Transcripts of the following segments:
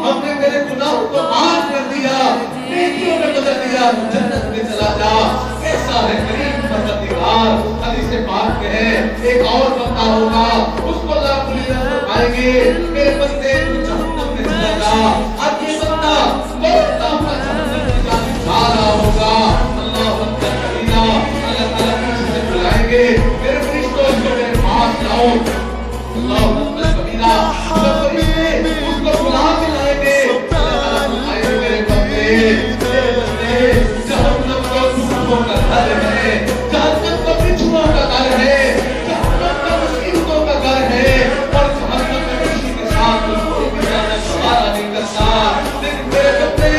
ہم نے تیرے گناہوں کو معاف کر دیا، نیکیوں میں بدل دیا، جنت میں چلا جا۔ کیسا ہے کریم پروردگار۔ حدیث پاک میں ہے ایک اور بندہ ہوگا، اس کو اللہ رب العزت فرمائیں گے میرے بندے تو جہنم میں چلا جا۔ اب یہ بندہ دوڑتا ہوا جہنم کی جانب جا رہا ہوگا۔ اللہ اکبر کبیرہ، اللہ تعالیٰ پیچھے سے بلائیں گے میرے فرشتوں اس کو میرے پاس لاؤ۔ اللہ اکبر کبیرہ، جب فرشتے اس کو بلا کے لائیں گے اللہ تعالیٰ فرمائیں گے میرے بندے جہنم کو دکھوں کا گھر ہے، جہنم کو بچھوؤں کا گھر ہے، جہنم کا مصیبتوں کا گھر ہے، اور جہنم میں کسی کے ساتھ کوئی بھی جانا سوارا نہیں کرتا۔ لیکن میرے بندے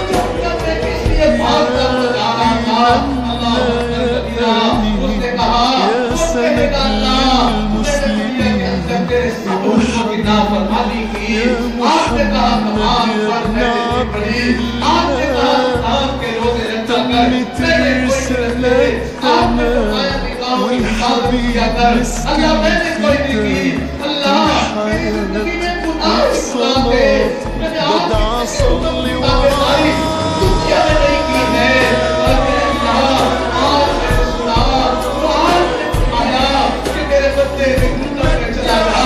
جہنم میں کس لیے بھاگتا ہوا جا رہا تھا؟ اللہ اکبر کبیرہ، اس نے کہا وہ کہے گا اللہ میں نے دنیا کے اندر تیرے سب حکموں کی نافرمانی کی، آپ نے کہا تمام پر میں نے پڑھی، آپ نے کہا تمام کے روزے رکھا کر میں نے کوئی نہیں، آپ نے فرمایا نکاح کی حفاظت کیا کر، اللہ میں نے کوئی نہیں کی۔ اللہ میری زندگی میں گناہ تھے، میں نے آپ کے حکم کی تابعداری دنیا میں نہیں کی ہے، لیکن اللہ آج میں نے سنا تو آج نے فرمایا کہ میرے بندے جہنم میں چلا جا،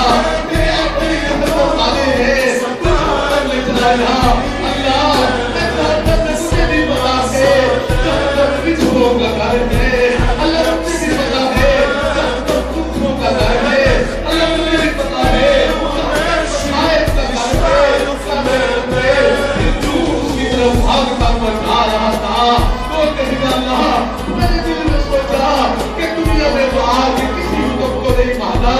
میرے اپنی جہنم والے ہیں جہنم میں چلا جا۔ اللہ میں جہنم میں تجھے بھی بتا ہے جہنم بچھوؤں کا گھر ہے، اللہ تجھے بھی پتا ہے جہنم دکھوں کا گھر ہے، اللہ تجھے بھی پتا ہے جہنم شاید کا گھر ہے۔ اللہ میرے بندے تو اس کی طرف بھاگتا ہوا جا رہا تھا، وہ کہے گا اللہ میں نے دل میں سوچا کہ دنیا میں تو آج کسی حکم کو نہیں مانا،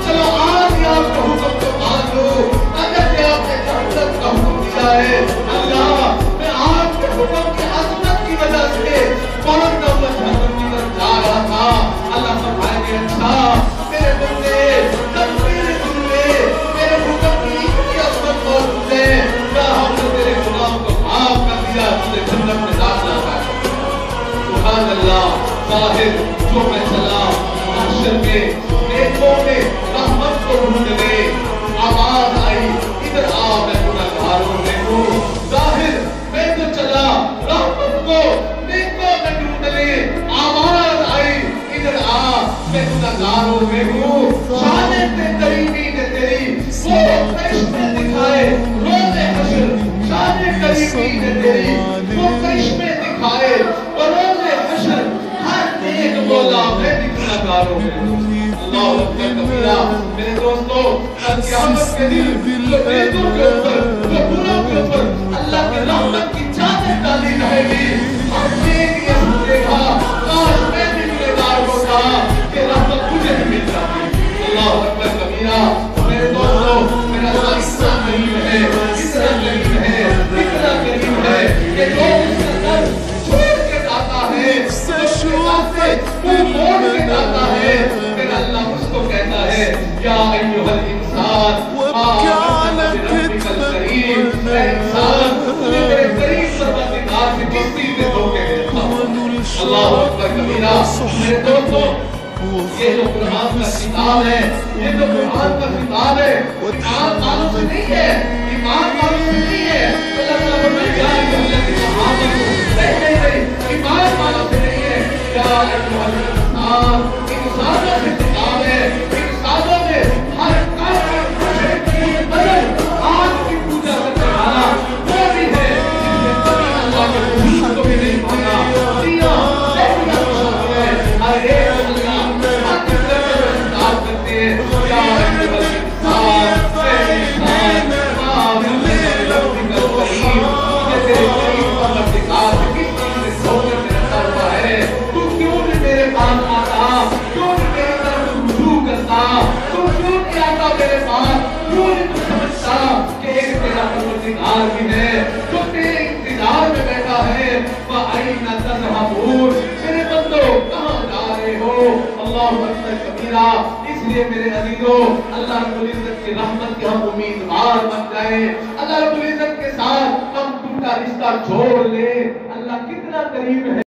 چلو آج ہی آپ کا حکم تو مان لو، اگر کہ آپ نے جہنم کا حکم دیا ہے اللہ میں آپ کے حکم کی عظمت کی وجہ سے بھاگتا ہوا جہنم کی طرف جا رہا تھا۔ اللہ فرمائیں گے اچھا میرے بندے جب میرے دل میں میرے حکم کی اتنی عظمت موجود ہے کیا ہم نے تیرے گناہوں کو معاف کر دیا، تجھے جنت میں داخلہ ہے۔ سبحان اللہ، ظاہر جو میں چلا محشر میں نیکوں میں رحمت کو ڈھونڈنے، آواز آئی ادھر آ میں گنہگاروں میں ہوں، ظاہر میں تو چلا رحمت کو نیکوں میں ڈھونڈنے، آواز آئی ادھر آ میں گنہگاروں میں ہوں۔ شان قریبی نے تیری وہ کرشمے دکھائے روز حشر، شان قریبی نے تیری وہ کرشمے دکھائے روز حشر، ہر نیک مولا میں بھی گنہگاروں میں ہوں۔ اللہ اکبر کبیرہ، میرے دوستو قیامت کے دن جو نیکوں کے اوپر جو بروں کے اوپر اللہ کے رحمت کی چادر ڈالی جائے گی، ہم نیک یہ سمجھے گا کاش میں بھی گنہگار ہوتا کہ رحمت مجھے بھی مل جاتی۔ اللہ اکبر کبیرہ، میرے دوستو میرا اللہ اتنا قریب ہے، اتنا قریب ہے، اتنا قریب ہے کہ جو اس کا در چھوڑ کے جاتا ہے، جو اس کے راستے منہ موڑ کے جاتا ہے، میرا اللہ اس کو کہتا ہے یا ایھا الانسان ما غرک بربک الکریم، اے انسان تجھے میرے کریم پروردگار سے کس چیز نے دھوکے میں رکھا۔ اللہ اکبر کبیرہ، میرے دوستو یہ جو قرآن کا کتاب ہے، یہ جو قرآن کا کتاب ہے ایمان والوں سے نہیں ہے، ایمان والوں سے نہیں ہے۔ اللہ تعالیٰ فرمائے یا ایھا الذین آمنوا، نہیں ایمان والوں سے نہیں ہے، یا ایھا الانسان، انسانوں سے کتاب ہے، انسانوں میں ہر کافر مشرک بدل آج کی پوجا کرنے والا وہ بھی ہے جس نے کبھی اللہ کے رسول کو بھی نہیں مانا، دیا نہیں شامل ہے، ہر ایک اس لیے میرے عزیزو اللہ رب العزت کی رحمت کے ہم امیدوار بن جائیں، اللہ رب العزت کے ساتھ ہم ٹوٹا رشتہ چھوڑ لیں۔ اللہ کتنا قریب ہے۔